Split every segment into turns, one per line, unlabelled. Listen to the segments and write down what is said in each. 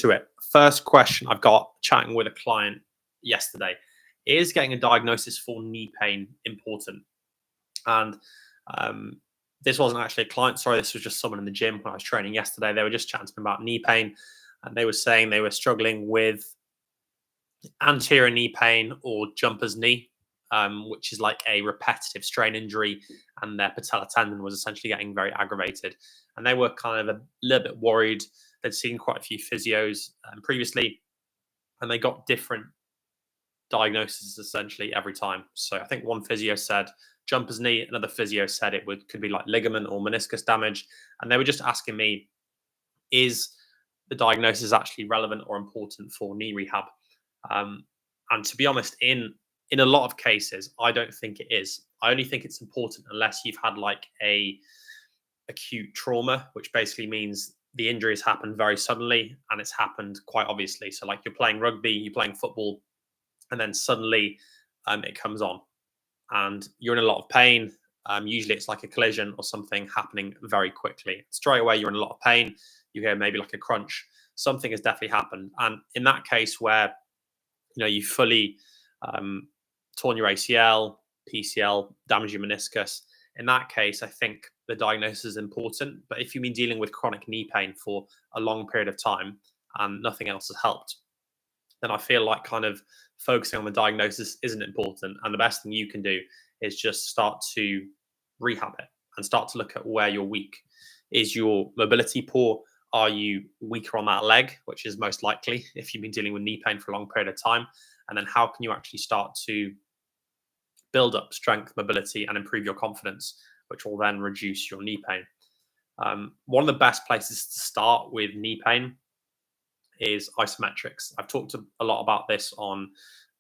to it. First question I've got chatting with a client yesterday: is getting a diagnosis for knee pain important? And this wasn't actually a client, sorry, this was just someone in the gym when I was training yesterday. They were just chatting to me about knee pain, and they were saying they were struggling with anterior knee pain or jumper's knee, which is like a repetitive strain injury, and their patella tendon was essentially getting very aggravated. And they were kind of a little bit worried. They'd seen quite a few physios previously, and they got different diagnosis essentially every time. So I think one physio said jumper's knee, another physio said could be like ligament or meniscus damage, and they were just asking me, is the diagnosis actually relevant or important for knee rehab? And to be honest, in a lot of cases, I don't think it is. I only think it's important unless you've had like a acute trauma, which basically means the injury has happened very suddenly and it's happened quite obviously. So like you're playing rugby, you're playing football, and then suddenly it comes on and you're in a lot of pain. Usually it's like a collision or something happening very quickly. Straight away, you're in a lot of pain. You hear maybe like a crunch. Something has definitely happened. And in that case where, you fully torn your ACL, PCL, damaged your meniscus, in that case, I think the diagnosis is important. But if you've been dealing with chronic knee pain for a long period of time and nothing else has helped, then I feel like kind of focusing on the diagnosis isn't important. And the best thing you can do is just start to rehab it and start to look at where you're weak. Is your mobility poor? Are you weaker on that leg, which is most likely if you've been dealing with knee pain for a long period of time? And then how can you actually start to build up strength, mobility, and improve your confidence, which will then reduce your knee pain? One of the best places to start with knee pain is isometrics. I've talked a lot about this on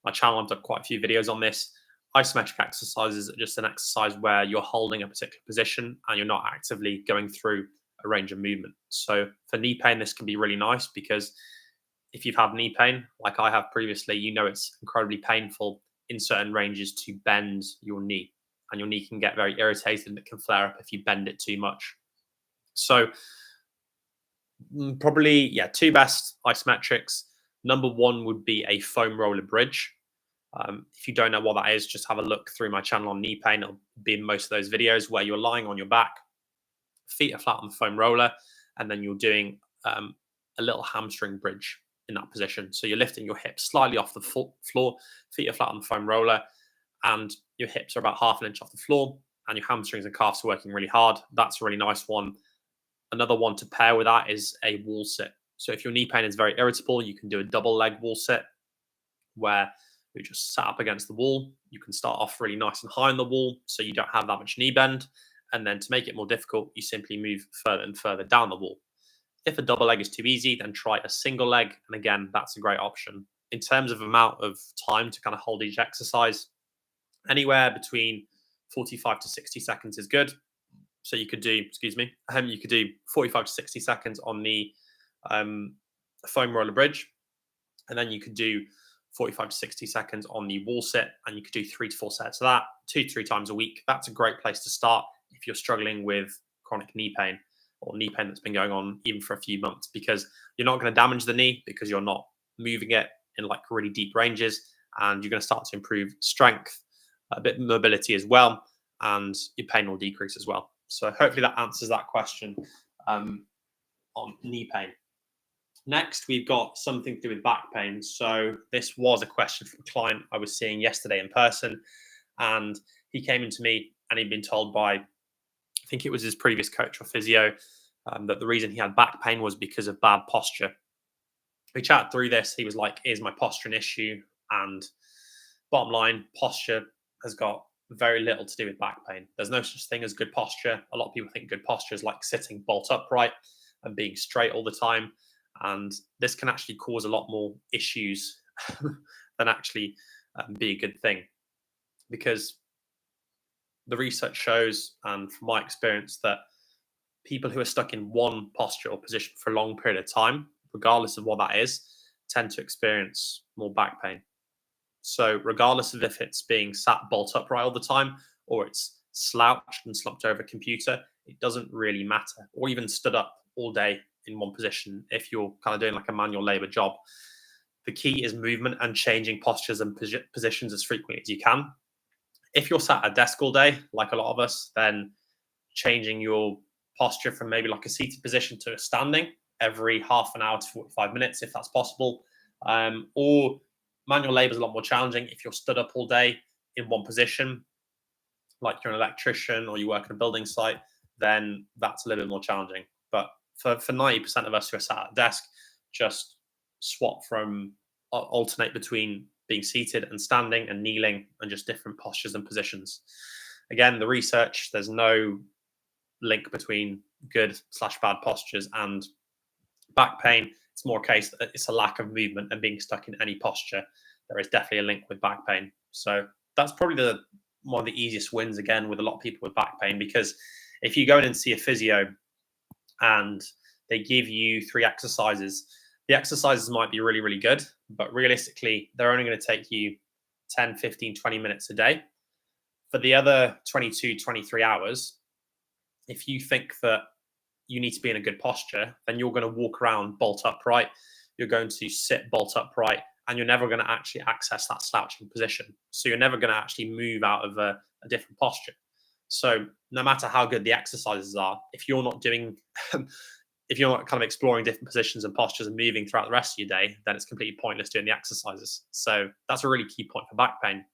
my channel. I've done quite a few videos on this. Isometric exercises are just an exercise where you're holding a particular position and you're not actively going through a range of movement. So for knee pain, this can be really nice because if you've had knee pain, like I have previously, it's incredibly painful in certain ranges to bend your knee, and your knee can get very irritated and it can flare up if you bend it too much. So probably, two best isometrics. Number one would be a foam roller bridge. If you don't know what that is, just have a look through my channel on knee pain. It'll be in most of those videos where you're lying on your back, feet are flat on the foam roller, and then you're doing a little hamstring bridge in that position. So you're lifting your hips slightly off the floor, feet are flat on the foam roller, and your hips are about half an inch off the floor, and your hamstrings and calves are working really hard. That's a really nice one. Another one to pair with that is a wall sit. So if your knee pain is very irritable, you can do a double leg wall sit where you just sat up against the wall. You can start off really nice and high on the wall so you don't have that much knee bend. And then to make it more difficult, you simply move further and further down the wall. If a double leg is too easy, then try a single leg. And again, that's a great option. In terms of amount of time to kind of hold each exercise, anywhere between 45 to 60 seconds is good. So you could do, you could do 45 to 60 seconds on the foam roller bridge. And then you could do 45 to 60 seconds on the wall sit, and you could do 3 to 4 sets of that 2 to 3 times a week. That's a great place to start if you're struggling with chronic knee pain or knee pain that's been going on even for a few months, because you're not going to damage the knee because you're not moving it in like really deep ranges, and you're going to start to improve strength, a bit of mobility as well, and your pain will decrease as well. So hopefully that answers that question on knee pain. Next, we've got something to do with back pain. So this was a question from a client I was seeing yesterday in person, and he came into me and he'd been told by, I think it was his previous coach or physio, that the reason he had back pain was because of bad posture. We chatted through this. He was like, is my posture an issue? And bottom line, posture has got very little to do with back pain. There's no such thing as good posture. A lot of people think good posture is like sitting bolt upright and being straight all the time. And this can actually cause a lot more issues than actually be a good thing. Because the research shows, and from my experience, that people who are stuck in one posture or position for a long period of time, regardless of what that is, tend to experience more back pain. So regardless of if it's being sat bolt upright all the time or it's slouched and slumped over a computer, it doesn't really matter. Or even stood up all day in one position if you're kind of doing like a manual labor job. The key is movement and changing postures and positions as frequently as you can. If you're sat at a desk all day, like a lot of us, then changing your posture from maybe like a seated position to a standing every half an hour to 45 minutes, if that's possible. Or manual labor is a lot more challenging if you're stood up all day in one position, like you're an electrician or you work in a building site, then that's a little bit more challenging. But for 90% of us who are sat at a desk, just alternate between being seated and standing and kneeling and just different postures and positions. Again, the research, there's no link between good/bad postures and back pain. It's more a case that it's a lack of movement and being stuck in any posture. There is definitely a link with back pain. So that's probably one of the easiest wins, again, with a lot of people with back pain, because if you go in and see a physio and they give you 3 exercises, the exercises might be really, really good, but realistically, they're only going to take you 10, 15, 20 minutes a day. For the other 22, 23 hours, if you think that you need to be in a good posture, then you're going to walk around bolt upright, you're going to sit bolt upright, and you're never going to actually access that slouching position. So you're never going to actually move out of a different posture. So no matter how good the exercises are, if you're not doing, if you're not kind of exploring different positions and postures and moving throughout the rest of your day, then it's completely pointless doing the exercises. So that's a really key point for back pain.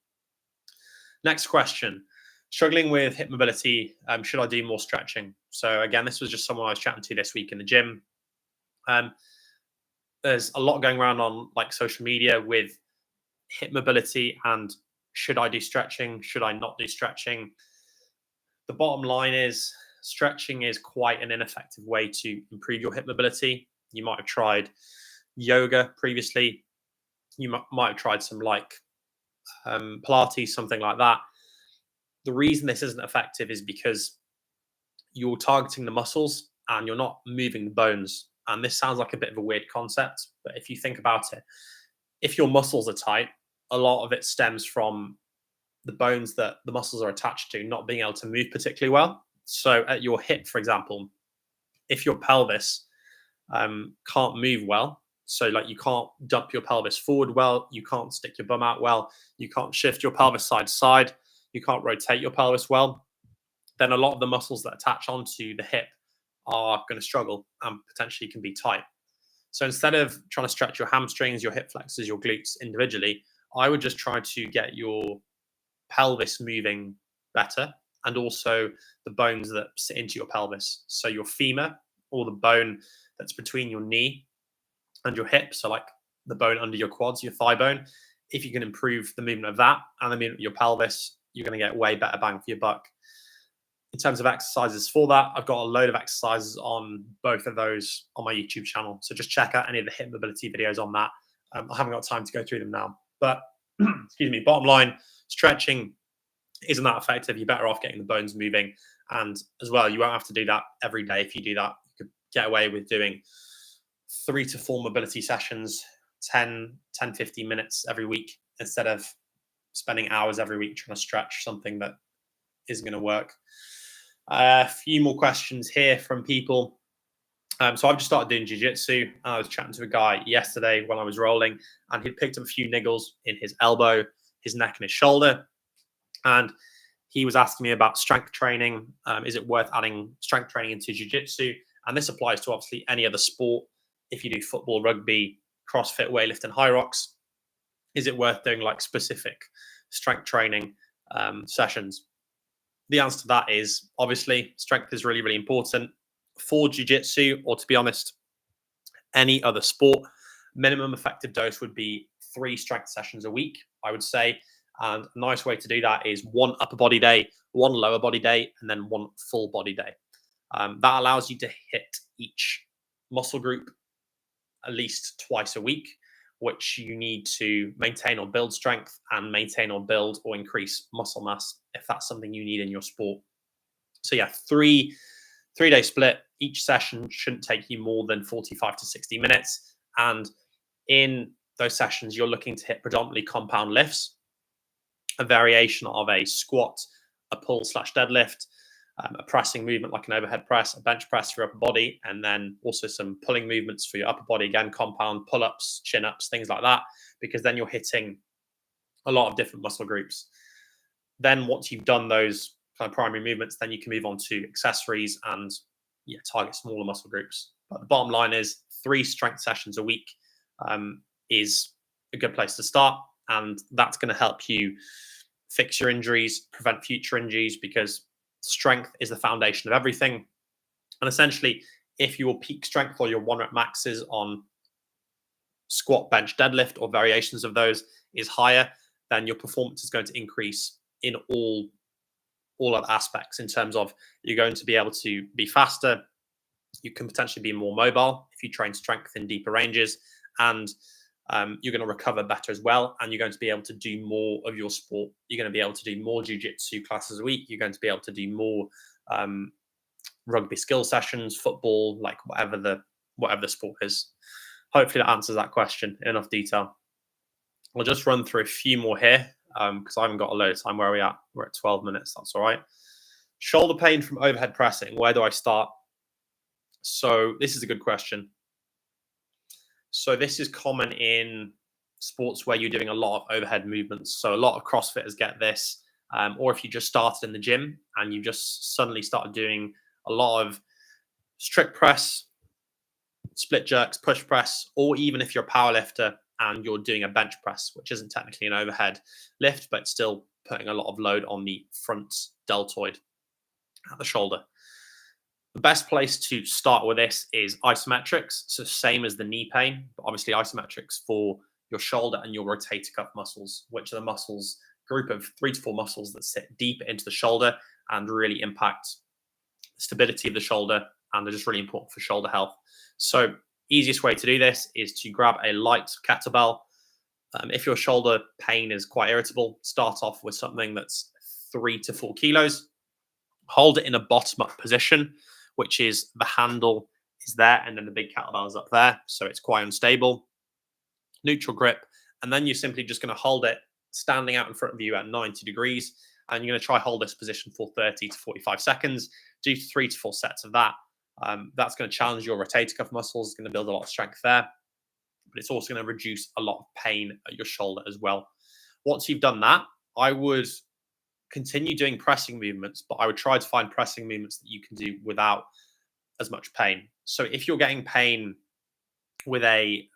Next question. Struggling with hip mobility, should I do more stretching? So again, this was just someone I was chatting to this week in the gym. There's a lot going around on like social media with hip mobility and should I do stretching? Should I not do stretching? The bottom line is stretching is quite an ineffective way to improve your hip mobility. You might have tried yoga previously. You might have tried some like Pilates, something like that. The reason this isn't effective is because you're targeting the muscles and you're not moving the bones. And this sounds like a bit of a weird concept, but if you think about it, if your muscles are tight, a lot of it stems from the bones that the muscles are attached to not being able to move particularly well. So at your hip, for example, if your pelvis can't move well, so like you can't dump your pelvis forward well, you can't stick your bum out well, you can't shift your pelvis side to side, you can't rotate your pelvis well, then a lot of the muscles that attach onto the hip are going to struggle and potentially can be tight. So instead of trying to stretch your hamstrings, your hip flexors, your glutes individually, I would just try to get your pelvis moving better and also the bones that sit into your pelvis. So your femur, or the bone that's between your knee and your hip, so like the bone under your quads, your thigh bone, if you can improve the movement of that and the movement of your pelvis, you're going to get way better bang for your buck. In terms of exercises for that, I've got a load of exercises on both of those on my YouTube channel. So just check out any of the hip mobility videos on that. I haven't got time to go through them now. But excuse me, bottom line, stretching isn't that effective. You're better off getting the bones moving. And as well, you won't have to do that every day. If you do that, you could get away with doing 3 to 4 mobility sessions, 10, 15 minutes every week, instead of spending hours every week trying to stretch something that isn't going to work. A few more questions here from people. So I've just started doing jiu-jitsu. I was chatting to a guy yesterday when I was rolling, and he'd picked up a few niggles in his elbow, his neck, and his shoulder. And he was asking me about strength training. Is it worth adding strength training into jiu-jitsu? And this applies to obviously any other sport. If you do football, rugby, CrossFit, weightlifting, high rocks, is it worth doing like specific strength training sessions? The answer to that is obviously strength is really, really important for jiu-jitsu, or to be honest, any other sport. Minimum effective dose would be 3 strength sessions a week, I would say. And a nice way to do that is 1 upper body day, 1 lower body day, and then 1 full body day. That allows you to hit each muscle group at least twice a week, which you need to maintain or build strength and maintain or build or increase muscle mass if that's something you need in your sport. So yeah, 3-day split. Each session shouldn't take you more than 45 to 60 minutes. And in those sessions, you're looking to hit predominantly compound lifts, a variation of a squat, a pull/deadlift, a pressing movement like an overhead press, a bench press for your upper body, and then also some pulling movements for your upper body, again, compound pull-ups, chin-ups, things like that, because then you're hitting a lot of different muscle groups. Then once you've done those kind of primary movements, then you can move on to accessories and target smaller muscle groups. But the bottom line is 3 strength sessions a week is a good place to start. And that's going to help you fix your injuries, prevent future injuries, because strength is the foundation of everything. And essentially, if your peak strength or your 1 rep maxes on squat, bench, deadlift, or variations of those is higher, then your performance is going to increase in all other aspects, in terms of you're going to be able to be faster, you can potentially be more mobile if you train strength in deeper ranges, and you're going to recover better as well, and you're going to be able to do more of your sport. You're going to be able to do more jiu-jitsu classes a week. You're going to be able to do more rugby skill sessions, football, like whatever the sport is. Hopefully that answers that question in enough detail. I'll just run through a few more here because I haven't got a load of time. Where are we at? We're at 12 minutes. That's all right. Shoulder pain from overhead pressing. Where do I start? So this is a good question. So this is common in sports where you're doing a lot of overhead movements. So a lot of CrossFitters get this, or if you just started in the gym and you just suddenly started doing a lot of strict press, split jerks, push press, or even if you're a power lifter and you're doing a bench press, which isn't technically an overhead lift, but still putting a lot of load on the front deltoid at the shoulder. The best place to start with this is isometrics. So same as the knee pain, but obviously isometrics for your shoulder and your rotator cuff muscles, which are the muscles, group of 3 to 4 muscles that sit deep into the shoulder and really impact the stability of the shoulder, and they're just really important for shoulder health. So easiest way to do this is to grab a light kettlebell. If your shoulder pain is quite irritable, start off with something that's 3 to 4 kilos. Hold it in a bottom up position, which is the handle is there and then the big kettlebell is up there. So it's quite unstable. Neutral grip. And then you're simply just going to hold it standing out in front of you at 90 degrees. And you're going to try hold this position for 30 to 45 seconds. Do 3 to 4 sets of that. That's going to challenge your rotator cuff muscles. It's going to build a lot of strength there. But it's also going to reduce a lot of pain at your shoulder as well. Once you've done that, I would continue doing pressing movements, but I would try to find pressing movements that you can do without as much pain. So if you're getting pain with a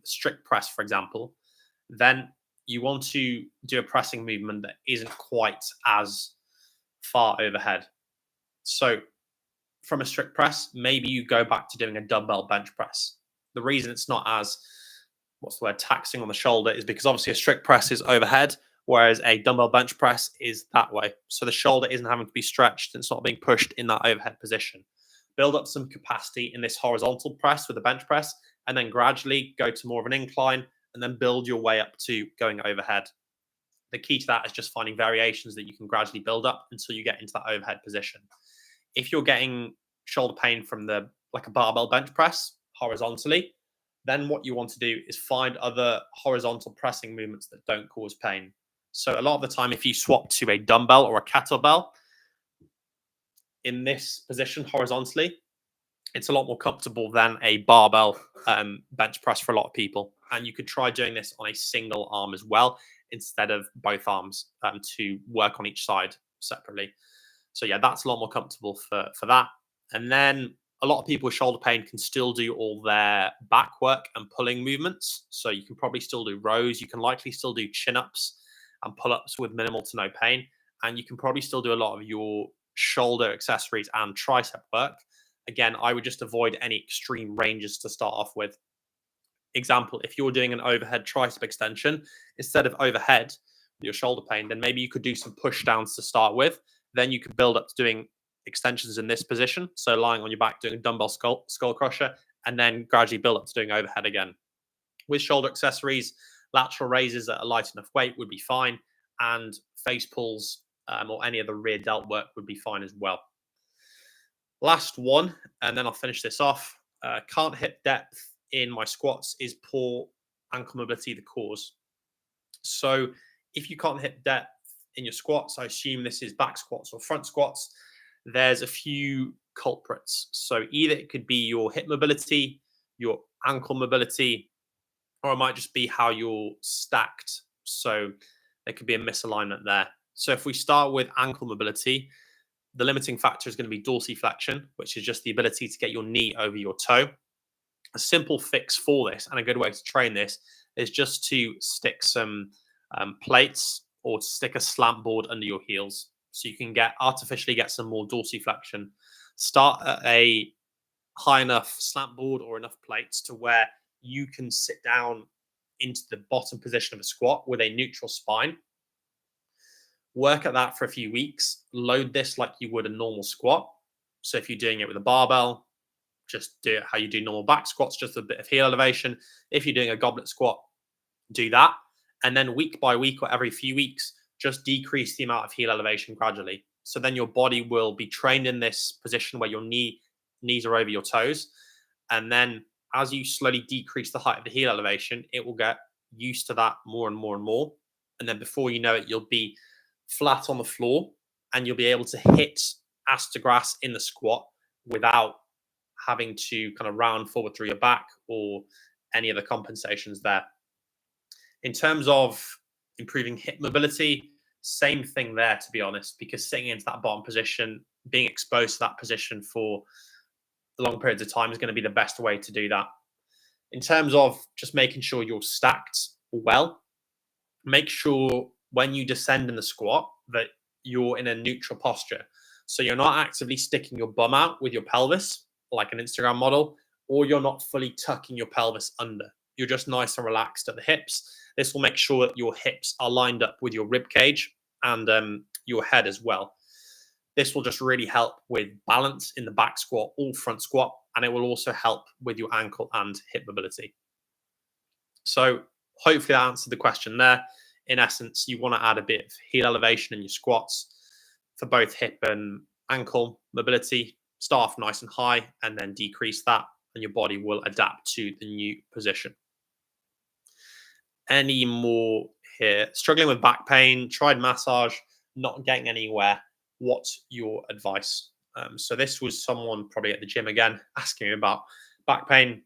strict press, for example, then you want to do a pressing movement that isn't quite as far overhead. So from a strict press, maybe you go back to doing a dumbbell bench press. The reason it's not as, taxing on the shoulder is because obviously a strict press is overhead, whereas a dumbbell bench press is that way. So the shoulder isn't having to be stretched. It's not being pushed in that overhead position. Build up some capacity in this horizontal press with the bench press, and then gradually go to more of an incline, and then build your way up to going overhead. The key to that is just finding variations that you can gradually build up until you get into that overhead position. If you're getting shoulder pain from like a barbell bench press horizontally, then what you want to do is find other horizontal pressing movements that don't cause pain. So a lot of the time, if you swap to a dumbbell or a kettlebell in this position horizontally, it's a lot more comfortable than a barbell bench press for a lot of people. And you could try doing this on a single arm as well, instead of both arms, to work on each side separately. So yeah, that's a lot more comfortable for that. And then a lot of people with shoulder pain can still do all their back work and pulling movements. So you can probably still do rows. You can likely still do chin-ups and pull-ups with minimal to no pain. And you can probably still do a lot of your shoulder accessories and tricep work. Again, I would just avoid any extreme ranges to start off with. Example, if you're doing an overhead tricep extension, instead of overhead with your shoulder pain, then maybe you could do some push downs to start with. Then you could build up to doing extensions in this position. So lying on your back, doing a dumbbell skull crusher, and then gradually build up to doing overhead again. With shoulder accessories, lateral raises at a light enough weight would be fine. And face pulls or any other rear delt work would be fine as well. Last one, and then I'll finish this off. Can't hit depth in my squats is poor ankle mobility the cause. So if you can't hit depth in your squats, I assume this is back squats or front squats, there's a few culprits. So either it could be your hip mobility, your ankle mobility, or it might just be how you're stacked. So there could be a misalignment there. So if we start with ankle mobility, the limiting factor is going to be dorsiflexion, which is just the ability to get your knee over your toe. A simple fix for this and a good way to train this is just to stick some plates or to stick a slant board under your heels so you can artificially get some more dorsiflexion. Start at a high enough slant board or enough plates to where you can sit down into the bottom position of a squat with a neutral spine. Work at that for a few weeks. Load this like you would a normal squat. So if you're doing it with a barbell, just do it how you do normal back squats, just a bit of heel elevation. If you're doing a goblet squat, do that. And then week by week or every few weeks, just decrease the amount of heel elevation gradually. So then your body will be trained in this position where your knees are over your toes. And then as you slowly decrease the height of the heel elevation, it will get used to that more and more and more. And then before you know it, you'll be flat on the floor and you'll be able to hit ass to grass in the squat without having to kind of round forward through your back or any of the compensations there. In terms of improving hip mobility, same thing there, to be honest, because sitting into that bottom position, being exposed to that position for long periods of time is going to be the best way to do that. In terms of just making sure you're stacked well, make sure when you descend in the squat that you're in a neutral posture. So you're not actively sticking your bum out with your pelvis like an Instagram model, or you're not fully tucking your pelvis under. You're just nice and relaxed at the hips. This will make sure that your hips are lined up with your rib cage and your head as well. This will just really help with balance in the back squat or front squat, and it will also help with your ankle and hip mobility. So hopefully that answered the question there. In essence, you want to add a bit of heel elevation in your squats for both hip and ankle mobility. Start off nice and high and then decrease that, and your body will adapt to the new position. Any more here? Struggling with back pain, tried massage, not getting anywhere. What's your advice? So this was someone probably at the gym again asking me about back pain.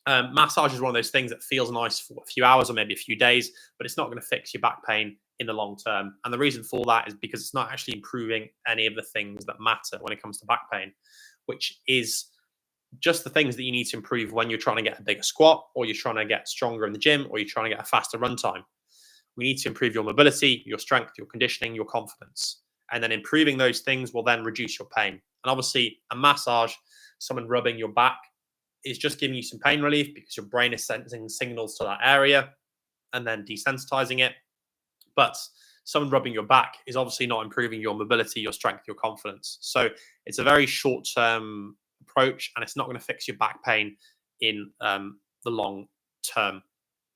Massage is one of those things that feels nice for a few hours or maybe a few days, but it's not going to fix your back pain in the long term. And the reason for that is because it's not actually improving any of the things that matter when it comes to back pain, which is just the things that you need to improve when you're trying to get a bigger squat, or you're trying to get stronger in the gym, or you're trying to get a faster run time. We need to improve your mobility, your strength, your conditioning, your confidence. And then improving those things will then reduce your pain. And obviously a massage, someone rubbing your back, is just giving you some pain relief because your brain is sending signals to that area and then desensitizing it. But someone rubbing your back is obviously not improving your mobility, your strength, your confidence. So it's a very short-term approach, and it's not going to fix your back pain in the long term.